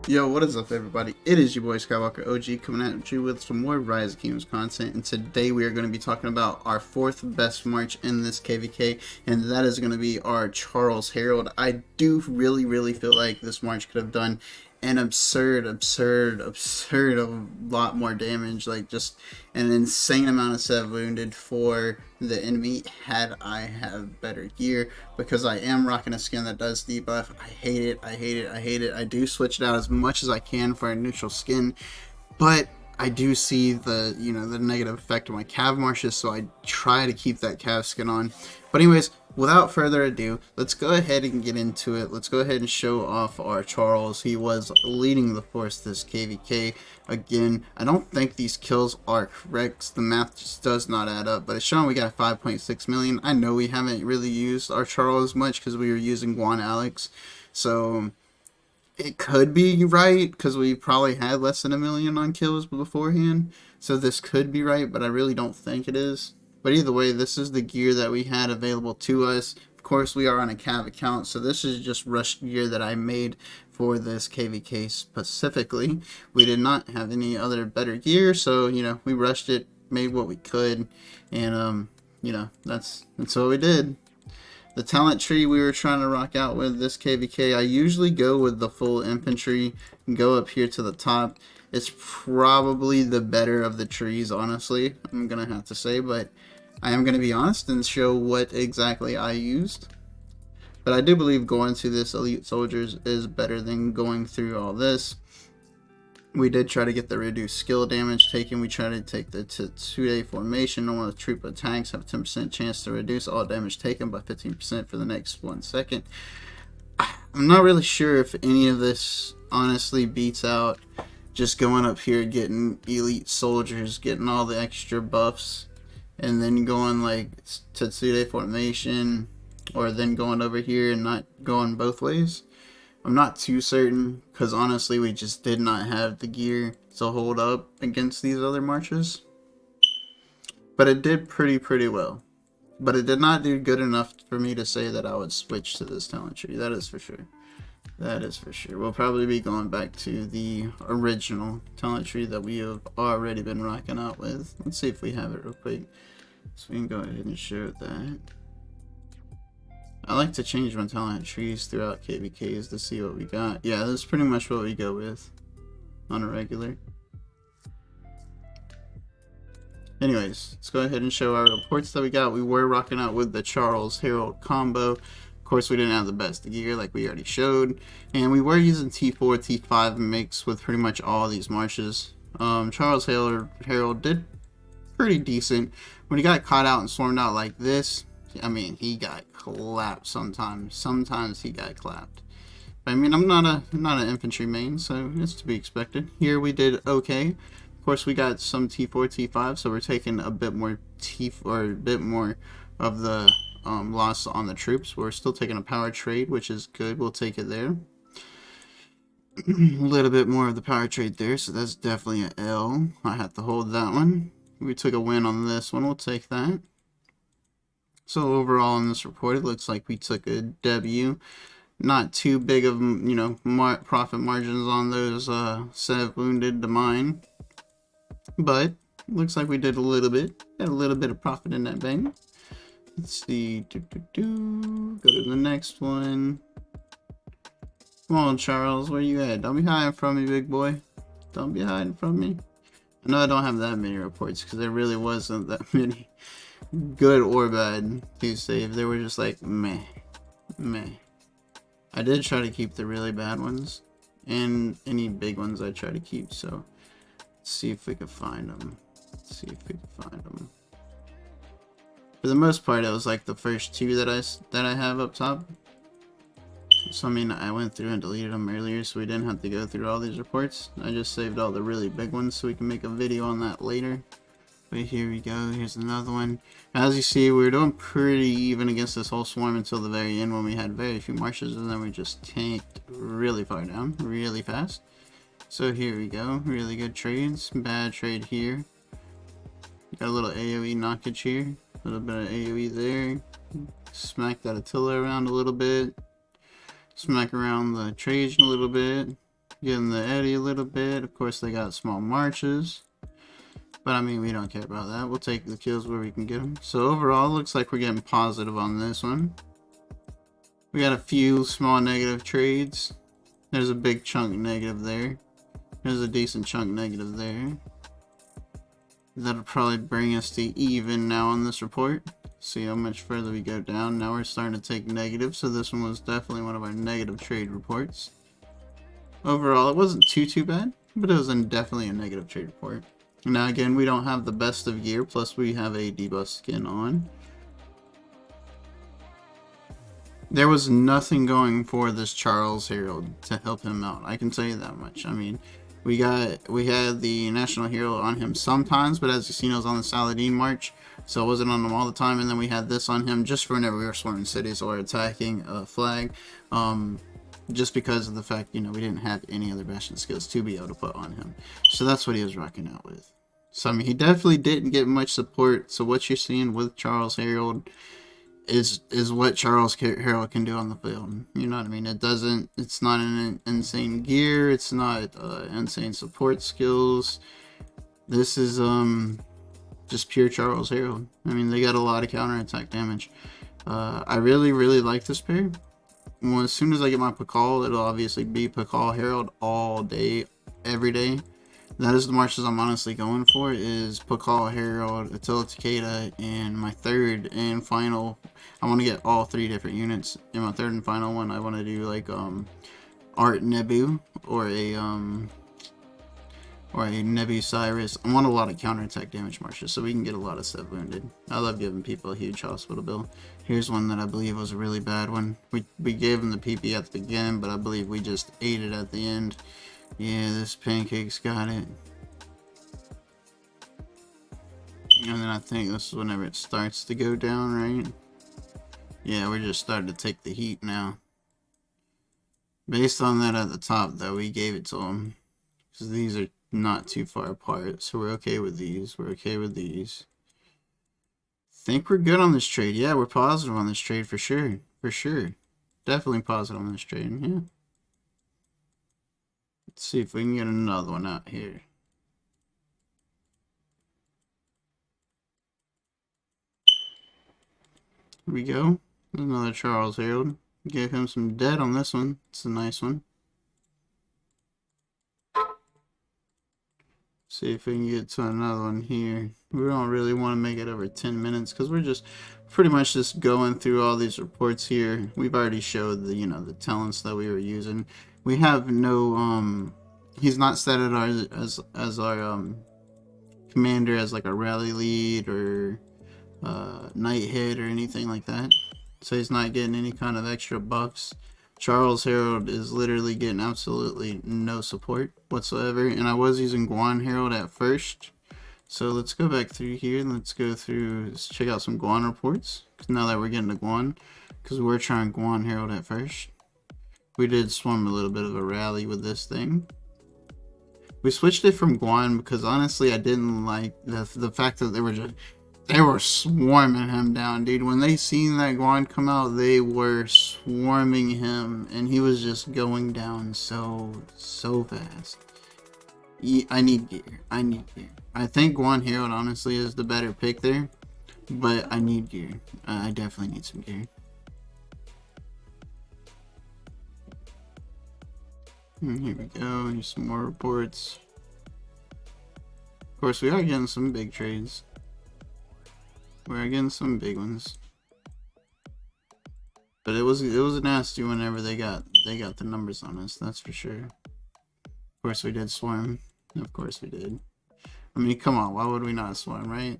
Yo, what is up, everybody? It is your boy KvK OG coming at you with some more Rise of Kingdoms content, and today we are going to be talking about our fourth best march in this KvK, and that is going to be our Charles Herald. I do really feel like this march could have done an absurd a lot more damage, like just an insane amount of set wounded for the enemy had I have better gear, because I am rocking a skin that does debuff. I hate it. I do switch it out as much as I can for a neutral skin, but I do see the the negative effect of my Cav marshes, so I try to keep that Cav skin on. But anyways, without further ado, let's go ahead and get into it. Let's go ahead and show off our Charles. He was leading the force this KvK. Again, I don't think these kills are correct. The math just does not add up, but it's showing we got 5.6 million. I know we haven't really used our Charles much because we were using Guan Alex, so it could be right because we probably had less than 1 million on kills beforehand, so this could be right, but I really don't think it is. But either way, this is the gear that we had available to us. Of course, we are on a Cav account, so this is just rush gear that I made for this KvK specifically. We did not have any other better gear, so we rushed it, made what we could, and that's what we did. The talent tree we were trying to rock out with this KvK, I usually go with the full infantry and go up here to the top. It's probably the better of the trees, honestly, I'm gonna have to say, but I am gonna be honest and show what exactly I used. But I do believe going to this elite soldiers is better than going through all this. We did try to get the reduced skill damage taken. We tried to take the 2-day formation. Normal troop attacks have a 10% chance to reduce all damage taken by 15% for the next 1 second. I'm not really sure if any of this honestly beats out just going up here, getting elite soldiers, getting all the extra buffs, and then going like to 2-day formation, or then going over here and not going both ways. I'm not too certain, because honestly we just did not have the gear to hold up against these other marches. But it did pretty well. But it did not do good enough for me to say that I would switch to this talent tree. That is for sure. That is for sure. We'll probably be going back to the original talent tree that we have already been rocking out with. Let's see if we have it real quick, so we can go ahead and show that. I like to change my talent trees throughout KvKs to see what we got. Yeah, that's pretty much what we go with on a regular. Anyways, let's go ahead and show our reports that we got. We were rocking out with the Charles Herald combo. Of course, we didn't have the best gear like we already showed. And we were using T4, T5 mix with pretty much all these marches. Charles Herald did pretty decent. When he got caught out and swarmed out like this, I mean, he got clapped sometimes. Sometimes he got clapped. But I mean, I'm not an infantry main, so it's to be expected. Here we did okay. Of course, we got some T4, T5, so we're taking a bit more a bit more of the loss on the troops. We're still taking a power trade, which is good. We'll take it there. A little bit more of the power trade there, so that's definitely an L. I have to hold that one. We took a win on this one. We'll take that. So overall in this report, it looks like we took a W. Not too big of, profit margins on those set wounded to mine. But looks like we did a little bit. Got a little bit of profit in that bang. Let's see. Go to the next one. Come on, Charles. Where you at? Don't be hiding from me, big boy. Don't be hiding from me. I know I don't have that many reports because there really wasn't that many good or bad to save. They were just like meh. I did try to keep the really bad ones, and any big ones I try to keep, so let's see if we can find them. For the most part, it was like the first two that I have up top. So I mean, I went through and deleted them earlier, so we didn't have to go through all these reports. I just saved all the really big ones so we can make a video on that later. But here we go, here's another one. As you see, we were doing pretty even against this whole swarm until the very end when we had very few marshes, and then we just tanked really far down, really fast. So here we go, really good trades. Bad trade here. Got a little AoE knockage here, a little bit of AoE there. Smack that Attila around a little bit. Smack around the Trajan a little bit. Getting the Eddie a little bit. Of course, they got small marches. But I mean, we don't care about that. We'll take the kills where we can get them. So overall, looks like we're getting positive on this one. We got a few small negative trades. There's a big chunk negative there. There's a decent chunk negative there. That'll probably bring us to even now on this report. See how much further we go down. Now we're starting to take negative, so this one was definitely one of our negative trade reports. Overall, it wasn't too bad, but it was definitely a negative trade report. Now again, we don't have the best of gear, plus we have a debuff skin on. There was nothing going for this Charles Herald to help him out. I can tell you that much. I mean, we had the National Hero on him sometimes, but as you see, it was on the Saladin March, so it wasn't on him all the time. And then we had this on him just for whenever we were swarming cities or attacking a flag, just because of the fact, you know, we didn't have any other Bastion skills to be able to put on him. So that's what he was rocking out with. So I mean, he definitely didn't get much support. So what you're seeing with Charles Herald is what Charles Herald can do on the field. You know what I mean? It's not an insane gear. It's not insane support skills. This is just pure Charles Herald. I mean, they got a lot of counterattack damage. I really like this pair. Well, as soon as I get my Pakal, it'll obviously be Pakal Herald all day, every day. That is the marches I'm honestly going for, is Pakal Herald, Attila Takeda, and my third and final. I want to get all three different units. In my third and final one, I want to do like Art Nebu or a Nebu Cyrus. I want a lot of counterattack damage marches so we can get a lot of stuff wounded. I love giving people a huge hospital bill. Here's one that I believe was a really bad one. We gave him the PP at the beginning, but I believe we just ate it at the end. Yeah, this Pancake's got it. And then I think this is whenever it starts to go down, right? Yeah, we're just starting to take the heat now. Based on that at the top, though, we gave it to him. Because these are not too far apart, so we're okay with these. We're okay with these. Think we're good on this trade. Yeah, we're positive on this trade for sure. For sure. Definitely positive on this trade, yeah. Let's see if we can get another one out here. Here we go. Another Charles Herald. Gave him some dead on this one. It's a nice one. See if we can get to another one here. We don't really want to make it over 10 minutes because we're just pretty much just going through all these reports here. We've already showed the, you know, the talents that we were using. We have no he's not set at our as our commander as like a rally lead or night hit or anything like that. So he's not getting any kind of extra buffs. Charles Herald is literally getting absolutely no support whatsoever. And I was using Guan Herald at first. So let's go back through here and let's go through, let's check out some Guan reports. Now that we're getting to Guan, because we're trying Guan Herald at first. We did swarm a little bit of a rally with this thing. We switched it from Guan because honestly I didn't like the fact that they were swarming him down, dude. When they seen that Guan come out, they were swarming him, and he was just going down so fast. I need gear. I need gear. I think Guan Herald honestly is the better pick there, but I need gear. I definitely need some gear. And here we go. Here's some more reports. Of course, we are getting some big trades. We're getting some big ones, but it was nasty whenever they got the numbers on us. That's for sure. Of course, we did swarm. Of course, we did. I mean, come on, why would we not swarm, right?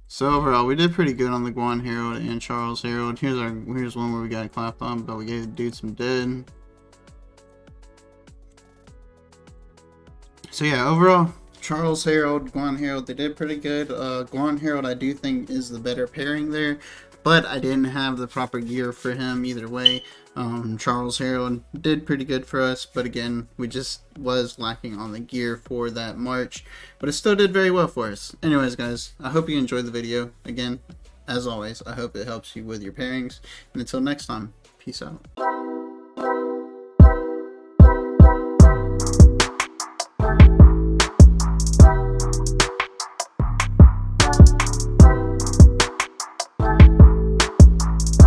So overall, we did pretty good on the Guan Herald and Charles Herald. Here's one where we got clapped on, but we gave the dude some dead. So yeah, overall, Charles Herald, Guan Herald, they did pretty good. Guan Herald, I do think, is the better pairing there, but I didn't have the proper gear for him either way. Charles Herald did pretty good for us, but again, we just was lacking on the gear for that march, but it still did very well for us. Anyways, guys, I hope you enjoyed the video. Again, as always, I hope it helps you with your pairings, and until next time, peace out.